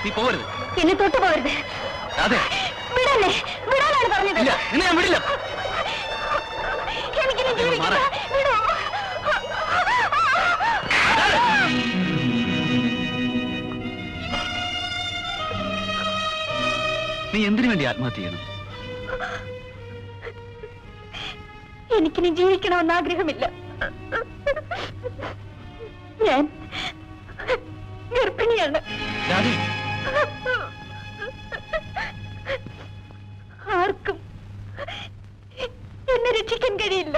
നീ പോകരുത്. എന്നെ തൊട്ട് പോകരുത്. വിടല്ലേ, വിടാനാണ് പറഞ്ഞത്. നിന്നെ ഞാൻ വിടില്ല. എനിക്കിനി ജീവിക്കണ്ട. വിടോ. നീ എന്തിനു വേണ്ടി ആത്മഹത്യ ചെയ്യണം? എനിക്കിനി ജീവിക്കണമെന്ന് ആഗ്രഹമില്ല. ഞാൻ ഗർഭിണിയാണ്. ആർക്കും എന്നെ രക്ഷിക്കാൻ കഴിയില്ല.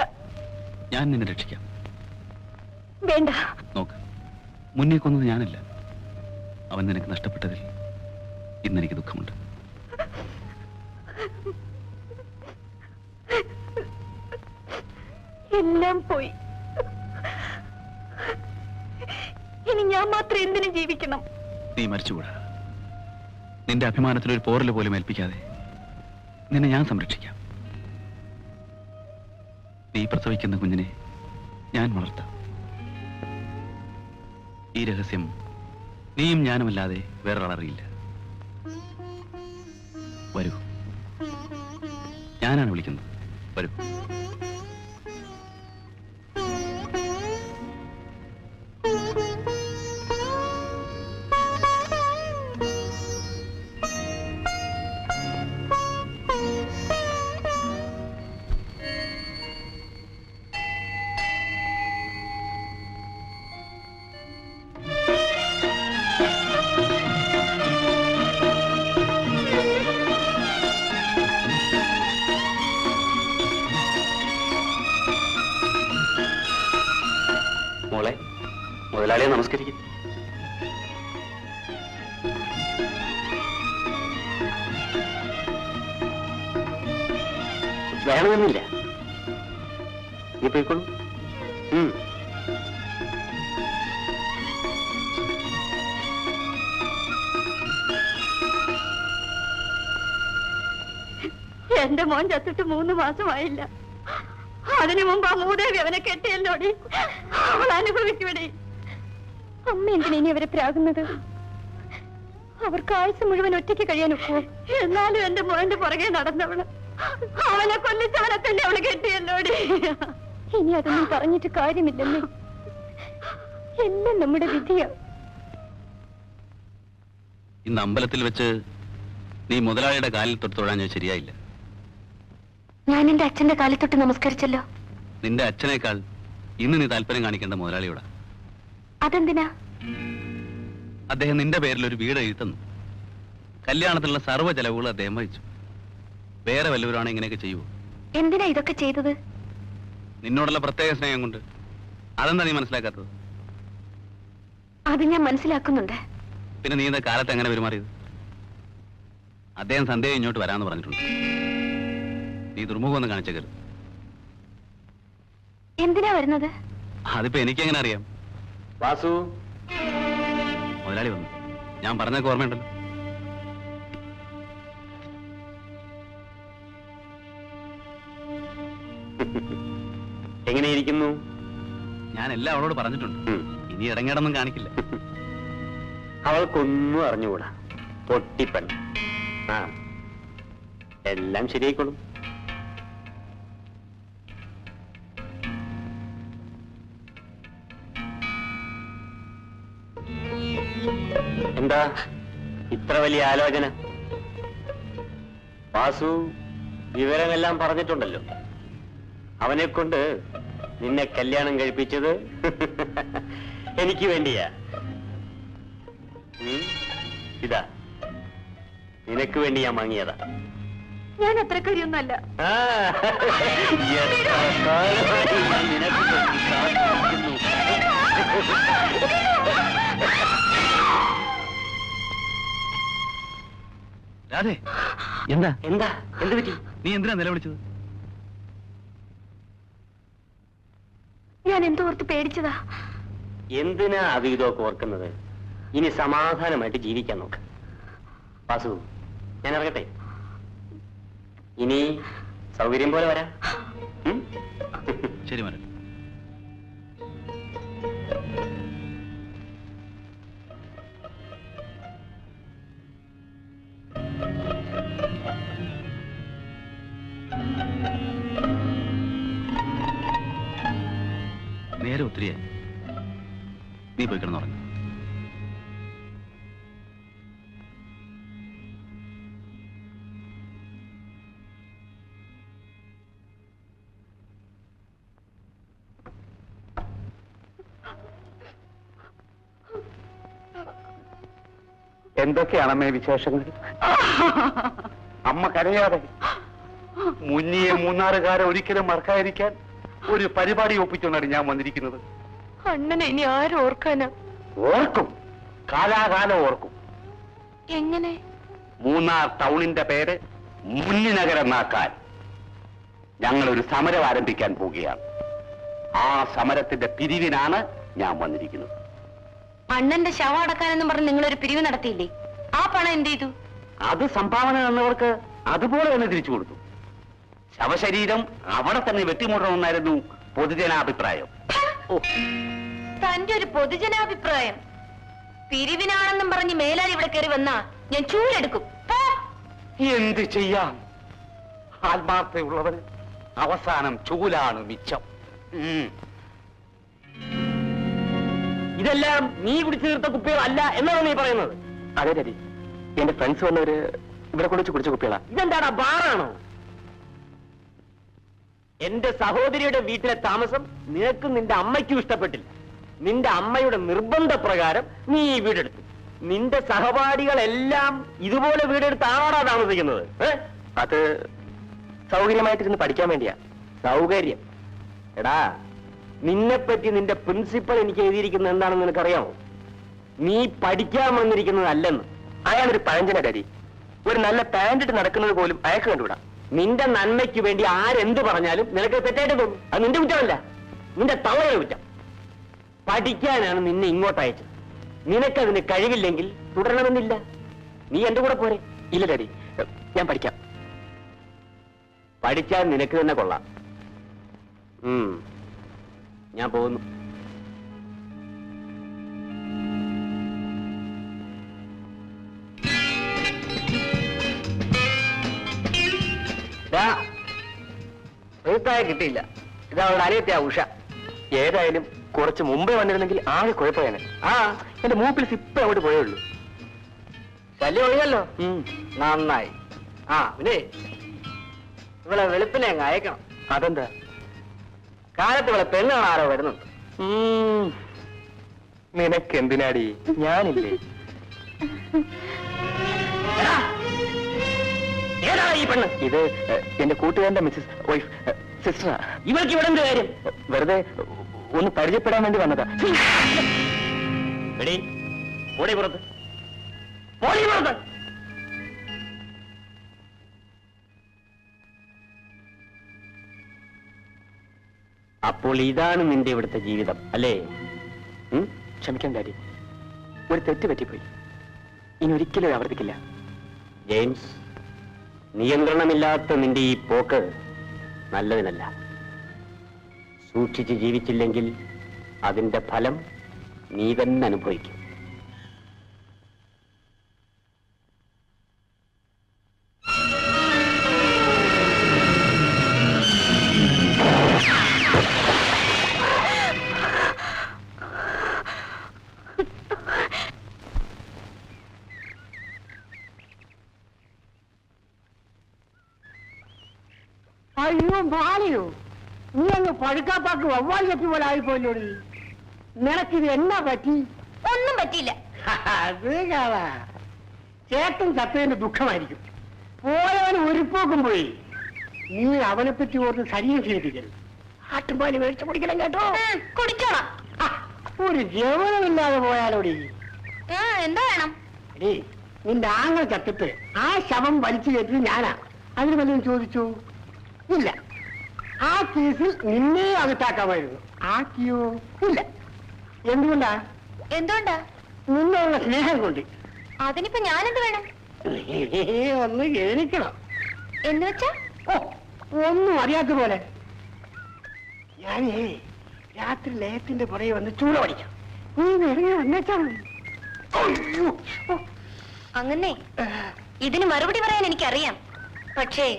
ഞാൻ നിന്നെ രക്ഷിക്കാം. വേണ്ട. നോക്ക്, മുന്നേ കൊന്നത് ഞാനല്ല. അവൻ നിനക്ക് നഷ്ടപ്പെട്ടതിൽ ഇന്നെനിക്ക് ദുഃഖമുണ്ട്. എല്ലാം പോയി. ഇനി ഞാൻ മാത്രം എന്തിനു ജീവിക്കണം? നീ മരിച്ചുകൂടാ. നിന്റെ അഭിമാനത്തിൽ ഒരു പോറൽ പോലും ഏൽപ്പിക്കാതെ നിന്നെ ഞാൻ സംരക്ഷിക്കാം. നീ പ്രസവിക്കുന്ന കുഞ്ഞിനെ ഞാൻ വളർത്താം. ഈ രഹസ്യം നീയും ഞാനുമല്ലാതെ വേറൊരാളറിയില്ല. വരൂ, ഞാനാണ് വിളിക്കുന്നത്. വരൂ. മോളെ, മുതലാളിയെ നമസ്കരിക്കും. വേണമെന്നില്ല, നീ പോയിക്കോളൂ. എന്റെ മോൻ ചത്തിട്ട് 3 മാസമായില്ല. അതിനു മുമ്പ് ആ മൂദേവി അവനെ കെട്ടിയല്ലോടി. അവൾ അനുഭവിക്കൂടെ. അമ്മ എന്തിനാ ഇനി അവരെ പ്രാകുന്നത്? അവർക്ക് ആയുസ് മുഴുവൻ ഒറ്റയ്ക്ക് കഴിയാനൊക്കെ. എന്നാലും എന്റെ മോന്റെ പുറകെ നടന്നവള് അവനെ കൊല്ലിച്ചവനെ തന്നെ അവള് കെട്ടിയല്ലോടി. ഇനി അതൊന്നും പറഞ്ഞിട്ട് കാര്യമില്ലെന്ന്. എല്ലാം നമ്മുടെ വിധിയാ. ഇന്ന് അമ്പലത്തിൽ വെച്ച് നീ മുതലാളിയുടെ കാലിൽ തൊട്ട് തൊഴാൻ ഞാൻ ശരിയായില്ല. ഞാൻ എന്റെ അച്ഛന്റെ കാലിൽ തൊട്ട് നമസ്കരിച്ചല്ലോ. നിന്റെ അച്ഛനേക്കാൾ ഇന്ന് നീ താല്പര്യം കാണിക്കേണ്ട മുതലാളിയോടാ. അതെന്തിനാ? അദ്ദേഹം നിന്റെ പേരിൽ ഒരു വീട് എഴുതുന്നു. കല്യാണത്തിലുള്ള സർവ്വ ചെലവുകൾ അദ്ദേഹം വഹിച്ചു. വേറെ വല്ലവരാണ് ഇങ്ങനെയൊക്കെ ചെയ്യുമോ? എന്തിനാ ഇതൊക്കെ ചെയ്തത്? നിന്നോടുള്ള പ്രത്യേക സ്നേഹം കൊണ്ട്. അതെന്താ നീ മനസ്സിലാക്കാത്തത്? അത് ഞാൻ മനസ്സിലാക്കുന്നുണ്ട്. പിന്നെ നീ ഇന്ന കാലത്ത് എങ്ങനെ പെരുമാറിയത്? അദ്ദേഹം സന്ധ്യ ഇങ്ങോട്ട് വരാമെന്ന് പറഞ്ഞിട്ടുണ്ട്. നീ ദുർമുഖമൊന്നും കാണിച്ചേക്കരുത്. എന്തിനാ വരുന്നത്? അതിപ്പോ എനിക്കെങ്ങനെ അറിയാം? വാസു, മുതലാളി വന്നു. ഞാൻ പറഞ്ഞൊക്കെ ഓർമ്മയുണ്ടല്ലോ. എങ്ങനെയിരിക്കുന്നു? ഞാൻ എല്ലാം അവളോട് പറഞ്ഞിട്ടുണ്ട്. ഇനി ഇടങ്ങേടൊന്നും കാണിക്കില്ല. അവൾക്കൊന്നും അറിഞ്ഞുകൂടാ. പൊട്ടിപ്പൺ. ആ, എല്ലാം ശരിയായിക്കോളും. എന്താ ഇത്ര വലിയ ആലോചന? വാസു വിവരമെല്ലാം പറഞ്ഞിട്ടുണ്ടല്ലോ. അവനെ കൊണ്ട് നിന്നെ കല്യാണം കഴിപ്പിച്ചത് എനിക്ക് വേണ്ടിയാ. ഇതാ നിനക്ക് വേണ്ടി ഞാൻ വാങ്ങിയതാ. ഞാൻ അത്ര കാര്യമൊന്നുമല്ല. രാധേ, എന്താ എന്താ എന്ത് പറ്റി? നീ എന്തിനാ നിലവിളിച്ചത്? ഞാൻ എന്തോർത്ത് പേടിച്ചതാ. എന്തിനാ അത് ഇതൊക്കെ ഓർക്കുന്നത്? ഇനി സമാധാനമായിട്ട് ജീവിക്കാൻ നോക്ക്. വാസു, ഞാൻ ഇറങ്ങട്ടെ. ഇനി സൗകര്യം പോലെ വരാം. ശരി മരൻ. പോയി കിടന്നുറങ്ങി. എന്തൊക്കെയാണ് അമ്മേ വിശേഷങ്ങൾ? അമ്മ കരയാതെ. മുന്നിയെ മൂന്നാറുകാരെ ഒരിക്കലും മറക്കാതിരിക്കാൻ ഒരു പരിപാടി ഒപ്പിച്ചുകൊണ്ടാണ് ഞാൻ വന്നിരിക്കുന്നത്. അണ്ണനെ ഇനി ആരും ഓർക്കാനാ? ഓർക്കും, കാലാകാലം ഓർക്കും. എങ്ങനെ? മൂന്നാർ ടൗണിന്റെ പേര് മുന്നിനഗരമാക്കാൻ ഞങ്ങൾ ഒരു സമരം ആരംഭിക്കാൻ പോവുകയാണ്. ആ സമരത്തിന്റെ പിരിവിനാണ് ഞാൻ വന്നിരിക്കുന്നത്. അണ്ണന്റെ ശവം അടക്കാനെന്നും പറഞ്ഞ് നിങ്ങളൊരു പിരിവ് നടത്തിയില്ലേ? ആ പണം എന്ത് ചെയ്തു? അത് സംഭാവന തന്നവർക്ക് അതുപോലെ തന്നെ തിരിച്ചു കൊടുത്തു. ശവശരീരം അവിടെ തന്നെ വെട്ടിമുടണമെന്നായിരുന്നു പൊതുജനാഭിപ്രായം. തന്റെ ഒരു പൊതുജനാഭിപ്രായം പിരിവിനാണെന്നും പറഞ്ഞ് മേലാൽ ഇവിടെ കയറി വന്നാ ഞാൻ ചൂലെടുക്കും. എന്ത് ചെയ്യാം, ആത്മാർത്ഥതയുള്ളവന് അവസാനം ചൂലാണ് മിച്ചം. ഇതെല്ലാം നീ കുടിച്ചു തീർത്ത കുപ്പികളല്ല എന്നാണ് നീ പറയുന്നത്? അതെ ഡാഡി, എന്റെ ഫ്രണ്ട്സ് വന്നവര് ഇവിടെ കുടിച്ച് കുടിച്ച കുപ്പികളാ. ഇതെന്താടാ, ബാറാണോ? എന്റെ സഹോദരിയുടെ വീട്ടിലെ താമസം നിനക്കും നിന്റെ അമ്മയ്ക്കും ഇഷ്ടപ്പെട്ടില്ല. നിന്റെ അമ്മയുടെ നിർബന്ധപ്രകാരം നീ ഈ വീടെടുത്തു. നിന്റെ സഹപാഠികളെല്ലാം ഇതുപോലെ വീടെടുത്താണോടാ താമസിക്കുന്നത്? അത് സൗകര്യമായിട്ടിരുന്ന് പഠിക്കാൻ വേണ്ടിയാ. സൗകര്യം? എടാ, നിന്നെപ്പറ്റി നിന്റെ പ്രിൻസിപ്പൽ എനിക്ക് എഴുതിയിരിക്കുന്നത് എന്താണെന്ന് നിനക്കറിയാമോ? നീ പഠിക്കാൻ വന്നിരിക്കുന്നതല്ലെന്ന്. അയാളൊരു പഴഞ്ചന ഡാഡി. ഒരു നല്ല പാന്റ് ഇട്ട് നടക്കുന്നത് പോലും അയാൾക്ക് കണ്ടുകൂടാ. നിന്റെ നന്മയ്ക്ക് വേണ്ടി ആരെന്ത് പറഞ്ഞാലും നിനക്ക് തെറ്റായിട്ട് തോന്നും. അത് നിന്റെ കുറ്റമല്ല, നിന്റെ തവയുടെ കുറ്റം. പഠിക്കാനാണ് നിന്നെ ഇങ്ങോട്ട് അയച്ചത്. നിനക്കതിന് കഴിവില്ലെങ്കിൽ തുടരണമെന്നില്ല. നീ എന്റെ കൂടെ പോരെ? ഇല്ല ഡാഡി, ഞാൻ പഠിക്കാം. പഠിച്ചാൽ നിനക്ക് തന്നെ കൊള്ളാം. ഞാൻ പോകുന്നു. കിട്ടിയില്ല. ഇത് അവളുടെ അനിയത്തിയാ ഉഷ. ഏതായാലും കുറച്ച് മുമ്പേ വന്നിരുന്നെങ്കിൽ ആകെ കുഴപ്പമാണ്. എന്റെ മൂപ്പിൽ ഇപ്പൊ അങ്ങോട്ട് പോയേ ഉള്ളൂ. ശല്യം ഒഴിയല്ലോ. നന്നായി. പിന്നെ ഇവളെ വെളുപ്പിനെ അങ്ങ് അയക്കണം. അതെന്താ? കാലത്ത് ഇവളെ പെണ്ണ് കാണാറോ വരുന്നുണ്ട്. നിനക്ക് എന്തിനാടി, ഞാനില്ലേ? ഏതാ ഈ പെണ്ണ്? ഇത് എന്റെ കൂട്ടുകാരന്റെ മിസ്സസ് വൈഫ് സിസ്റ്ററാ. ഇവൾക്ക് ഇവിടെ എന്ത് കാര്യം? വെറുതെ ഒന്ന് പരിചയപ്പെടാൻ വേണ്ടി വന്നതാ. എടീ, ഓടി പുറത്ത്, ഓടി പുറത്ത്. അപ്പോൾ ഇതാണ് നിന്റെ ഇവിടുത്തെ ജീവിതം അല്ലേ? ക്ഷമിക്കാൻ ഡാഡി, ഒരു തെറ്റ് പറ്റിപ്പോയി. ഇനി ഒരിക്കലും ആവർത്തിക്കില്ല. ജെയിംസ്, നിയന്ത്രണമില്ലാത്ത നിന്റെ ഈ പോക്ക് നല്ലതിനല്ല. സൂക്ഷിച്ച് ജീവിച്ചില്ലെങ്കിൽ അതിന്റെ ഫലം നീ തന്നെ അനുഭവിക്കും. അയ്യോ മാലിയോ, നീ അങ്ങ് പഴുക്കാപ്പാക്ക് വവ്വാൽ കെട്ടി പോലെ ആയിപ്പോലോടി. നിനക്കിത് എന്നാ പറ്റി? ഒന്നും പറ്റിയില്ല. അത് കാണാ, ചേട്ടൻ ചത്തതിന്റെ ദുഃഖമായിരിക്കും. പോയവന് ഒരുപ്പോക്കും പോയി. നീ അവനെ പറ്റി ഓർത്ത് ശരീരം ചെയ്തിരിക്കരുത്. ആട്ടുംപാല് മേടിച്ചു കുടിക്കണം കേട്ടോ. കുടിച്ചോളാം. ഒരു ജവനമില്ലാതെ പോയാലോടി. എന്താ വേണം? എടീ, നിന്റെ ആങ്ങൾ ചത്തിട്ട് ആ ശവം വലിച്ചു കയറ്റിയത് ഞാനാ. അതിന് വല്ലതും ചോദിച്ചു? ഇല്ല. ആ കേസിൽ നിന്നെ അകത്താക്കാമായിരുന്നു. ആക്കിയോ? ഇല്ല. എന്തുകൊണ്ടാ? എന്തുകൊണ്ടാ? നിന്നുള്ള സ്നേഹം കൊണ്ട്. അതിനിപ്പോ ഞാനെന്ത് വേണം? ഒന്ന് എഴുതിക്കണം. എന്ന് വെച്ചാ? ഓ, ഒന്നും അറിയാത്ത പോലെ. ഞാനേ രാത്രി ലയത്തിന്റെ പുറകെ വന്ന് ചൂട് പഠിക്കാം. നീ ഇറങ്ങി വന്നേച്ചാ. അങ്ങനെ ഇതിന് മറുപടി പറയാൻ എനിക്കറിയാം. പക്ഷേ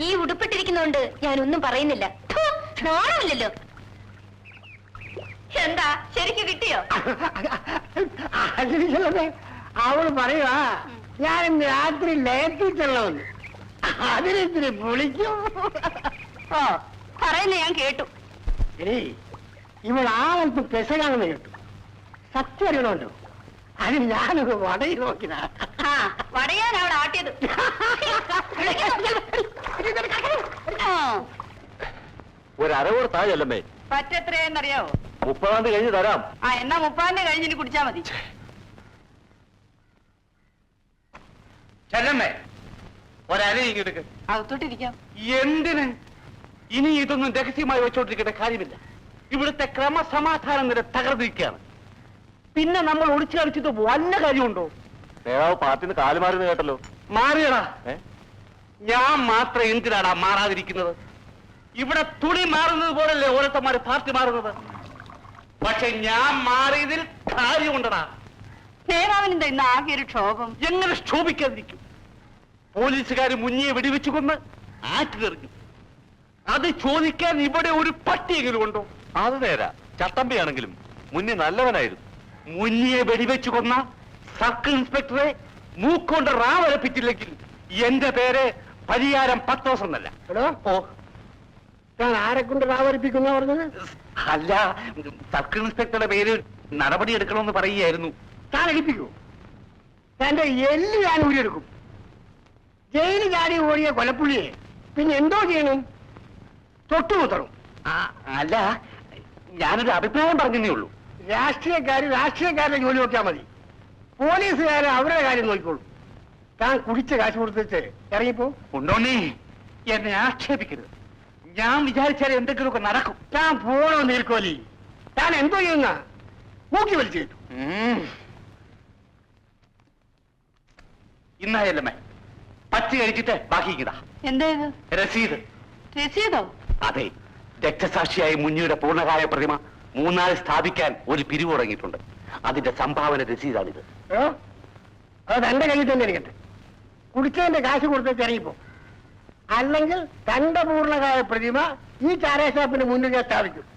ഈ ഉടുപ്പിട്ടിരിക്കുന്നോണ്ട് ഞാനൊന്നും പറയുന്നില്ല. നാണമില്ലല്ലോ. എന്താ ശരിക്ക് കിട്ടിയോ? അതിനെ അവള് പറയുവാ ഞാൻ ഇന്ന് രാത്രി ലയത്തിച്ചുള്ളവന്ന് അതിനെത്തിരി പൊളിക്കും. ഓ പറയുന്ന ഞാൻ കേട്ടു. എടീ ഇവൾ ആളൽപ്പം പെസകാണെന്ന് കേട്ടു. സത്യം അറിയണമല്ലോ. അതിന് ഞാനൊരു വടയിൽ നോക്കിനാ. ആ വടയാൻ അവൾ ആട്ടിയത്. ഒരു അരവോട് താഴെയല്ലമ്മേ. പറ്റെത്രയെന്നറിയാവോ? 30 കഴിഞ്ഞ് തരാം. ആ എന്നാ 30 കഴിഞ്ഞിട്ട് കുടിച്ചാ മതി. ചെല്ലമ്മേ ഒരര ഇങ്ങെടുക്ക്. അകത്തോട്ടിരിക്കാം. എന്തിന് ഇനി ഇതൊന്നും രഹസ്യമായി വെച്ചോണ്ടിരിക്കേണ്ട കാര്യമില്ല. ഇവിടുത്തെ ക്രമസമാധാനം നില തകർന്നിരിക്കുകയാണ്. പിന്നെ നമ്മൾ ഒളിച്ചു കളിച്ചിട്ട് വല്ല കാര്യമുണ്ടോ? നേതാവ് പാർട്ടിന്ന് കാലുമാറുന്ന കേട്ടല്ലോ. മാറിയടാ. ഞാൻ മാത്രം എന്തിനാടാ മാറാതിരിക്കുന്നത്? ഇവിടെ തുണി മാറുന്നത് പോലല്ലേ ഓരോരുത്തന്മാര് പാർട്ടി മാറുന്നത്. പക്ഷെ ഞാൻ മാറിയതിൽ കാര്യമുണ്ടടാ. നേതാവിനെന്താ ഇന്ന് ആകെ ഒരു ക്ഷോഭം? എങ്ങനെ ക്ഷോഭിക്കാതിരിക്കും? പോലീസുകാർ മുന്നിയെ വെടിവെച്ചു കൊന്ന് ആറ്റിലെറിഞ്ഞു. അത് ചോദിക്കാൻ ഇവിടെ ഒരു പട്ടിയെങ്കിലും ഉണ്ടോ? അത് നേരാ. ചട്ടമ്പിയാണെങ്കിലും മുന്നേ നല്ലവനായിരുന്നു. മുന്നിയെ വെടിവെച്ചു കൊന്ന സർക്കിൾ ഇൻസ്പെക്ടറെ മൂക്കൊണ്ട് റാവലപ്പിച്ചില്ലെങ്കിൽ എന്റെ പേര് പരിയാരം പത്തോസം എന്നല്ല. എടോ ഓ ഞാൻ ആരെ കൊണ്ട് റാവരിപ്പിക്കുന്ന പറഞ്ഞത്? അല്ല, സർക്കിൾ ഇൻസ്പെക്ടറുടെ പേര് നടപടി എടുക്കണമെന്ന് പറയുകയായിരുന്നു. താൻ എടുപ്പിക്കൂ. തന്റെ എല്ല് ഞാൻ ഊരിയെടുക്കും. ജയിലിൽ ചാടി ഓടിയ കൊലപ്പുള്ളിയെ പിന്നെ എന്തോ ചെയ്യണം? തൊട്ടുമുത്തണം. അല്ല, ഞാനൊരു അഭിപ്രായം പറഞ്ഞതേ ഉള്ളൂ. രാഷ്ട്രീയക്കാരുടെ ജോലി നോക്കിയാൽ മതി. പോലീസുകാരെ അവരുടെ കാര്യം നോക്കിക്കോളൂ. താൻ കുടിച്ച കാശ് കൊടുത്തിട്ട് ഇറങ്ങിപ്പോ. ഉണ്ടോന്നേ എന്നെ ആക്ഷേപിക്കരുത്. ഞാൻ വിചാരിച്ചാൽ എന്തെങ്കിലുമൊക്കെ നടക്കും. താൻ പോണോ നീർക്കോലി? താൻ എന്തോ ചെയ്യുന്ന മൂക്കി വലിച്ചു കേട്ടു. ഇന്നായല്ലമ്മേ പച്ച കഴിച്ചിട്ട് ബാക്കിക്കതാ എന്താ ഇത്? രസീത്. രസീതോ? അതെ, രക്തസാക്ഷിയായ മുന്നിയുടെ പൂർണ്ണകായ പ്രതിമ 3 നാൾ സ്ഥാപിക്കാൻ ഒരു പിരിവ് തുടങ്ങിയിട്ടുണ്ട്. അതിന്റെ സംഭാവന രസീതാണിത്. അത് തന്റെ കയ്യിൽ തന്നെ ഇരിക്കട്ടെ. കുടിച്ചതിന്റെ കാശ് കൊടുത്തിട്ട് ഇറങ്ങിപ്പോ. അല്ലെങ്കിൽ തന്റെ പൂർണ്ണകായ പ്രതിമ ഈ ചാരായ ഷാപ്പിന് മുന്നിൽ ഞാൻ സ്ഥാപിക്കും.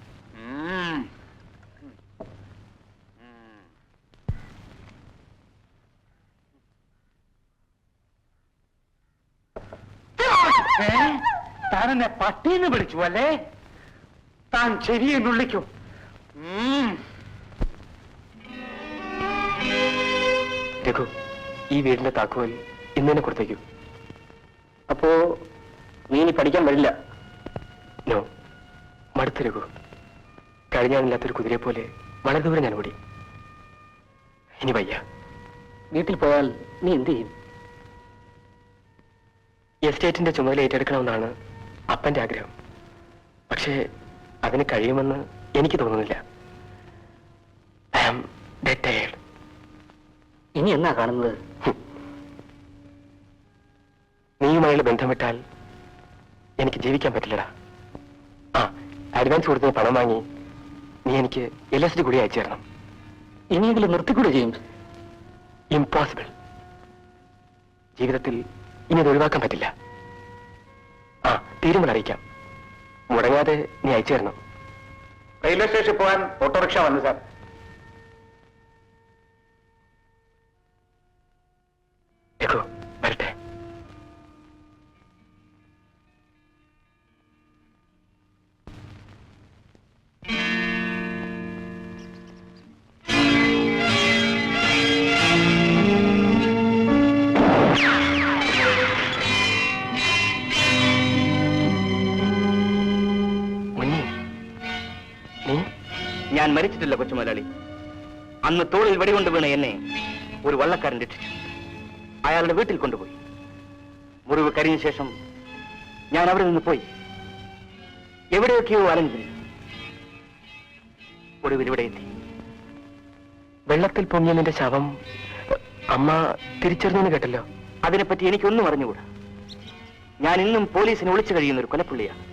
താൻ എന്നെ പട്ടീന്ന് വിളിച്ചു അല്ലേ? താൻ ശരിയെന്ന് വിളിക്കൂ. രഘു, ഈ വീടിന്റെ താക്കോൽ ഇന്ന് തന്നെ കൊടുത്തേക്കൂ. അപ്പോ നീ ഇനി പഠിക്കാൻ വരില്ല? നോ, മടുത്ത് രഘു. കഴിഞ്ഞാണില്ലാത്തൊരു കുതിരയെ പോലെ വളരെ ദൂരം ഞാൻ ഓടി. ഇനി വയ്യ. വീട്ടിൽ പോയാൽ നീ എന്ത് ചെയ്യും? എസ്റ്റേറ്റിന്റെ ചുമതല ഏറ്റെടുക്കണമെന്നാണ് അപ്പന്റെ ആഗ്രഹം. പക്ഷേ അതിന് കഴിയുമെന്ന് എനിക്ക് തോന്നുന്നില്ല. I am dead tired. ഇനി എന്നാ കാണുന്നത്? നീയുമായുള്ള ബന്ധം വിട്ടാൽ എനിക്ക് ജീവിക്കാൻ പറ്റില്ലടാ. ആ, അഡ്വാൻസ് കൊടുത്ത് പണം വാങ്ങി നീ എനിക്ക് LSD കൂടി അയച്ചു തരണം. ഇനിയെങ്കിലും നിർത്തിക്കൂടെ ജെയിംസ്? ഇംപോസിബിൾ. ജീവിതത്തിൽ ഇനി അത് ഒഴിവാക്കാൻ പറ്റില്ല. ആ, തീരുമാനം അറിയിക്കാം. മുടങ്ങാതെ നീ അയച്ചു തരണം. റെയിൽവേ സ്റ്റേഷനിൽ പോകാൻ ഓട്ടോറിക്ഷ വന്നു സാർ. രഘു, വരട്ടെ. ഞാൻ മരിച്ചിട്ടില്ല കൊച്ചുമുതലാളി. അന്ന് തോളിൽ വെടികൊണ്ട് വീണ എന്നെ ഒരു വള്ളക്കാരൻ രക്ഷിച്ചു. അയാളുടെ വീട്ടിൽ കൊണ്ടുപോയി. മുറിവ് കരിഞ്ഞ ശേഷം ഞാൻ അവിടെ നിന്ന് പോയി എവിടെയൊക്കെയോ അലഞ്ഞു. ഒടുവിൽ ഇവിടെ എത്തി. വെള്ളത്തിൽ പൊങ്ങിയ നിന്റെ ശവം അമ്മ തിരിച്ചറിഞ്ഞെന്ന് കേട്ടല്ലോ. അതിനെപ്പറ്റി എനിക്കൊന്നും അറിഞ്ഞുകൂടാ. ഞാൻ ഇന്നും പോലീസിനെ ഒളിച്ചു കഴിയുന്ന ഒരു കൊലപ്പുള്ളിയാണ്.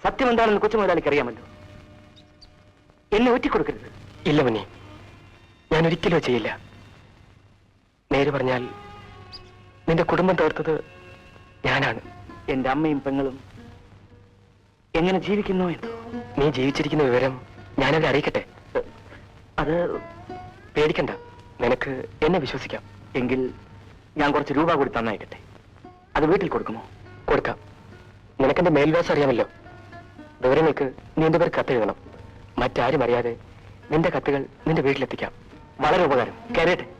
സത്യം എന്താണെന്ന് കൊച്ചുമുതലാളിക്ക് അറിയാമല്ലോ. എന്നെ ഒറ്റിക്കൊടുക്കരുത്. ഇല്ല മുനി, ഞാൻ ഒരിക്കലും ചെയ്യില്ല. നേര് പറഞ്ഞാൽ നിന്റെ കുടുംബം തകർത്തത് ഞാനാണ്. എന്റെ അമ്മയും പെങ്ങളും എങ്ങനെ ജീവിക്കുന്നു എന്തോ. നീ ജീവിച്ചിരിക്കുന്ന വിവരം ഞാനവരെ അറിയിക്കട്ടെ? അത് പേടിക്കണ്ട, നിനക്ക് എന്നെ വിശ്വസിക്കാം. എങ്കിൽ ഞാൻ കുറച്ച് രൂപ കൂടി തന്നയക്കട്ടെ. അത് വീട്ടിൽ കൊടുക്കുമോ? കൊടുക്കാം. നിനക്കെന്റെ മേൽവിലാസം അറിയാമല്ലോ. വിവരങ്ങൾക്ക് നീ എന്റെ പേര് കത്തെഴുതണം. മറ്റാരും അറിയാതെ നിന്റെ കത്തുകൾ നിന്റെ വീട്ടിലെത്തിക്കാം. വളരെ ഉപകാരം. കയറട്ടെ.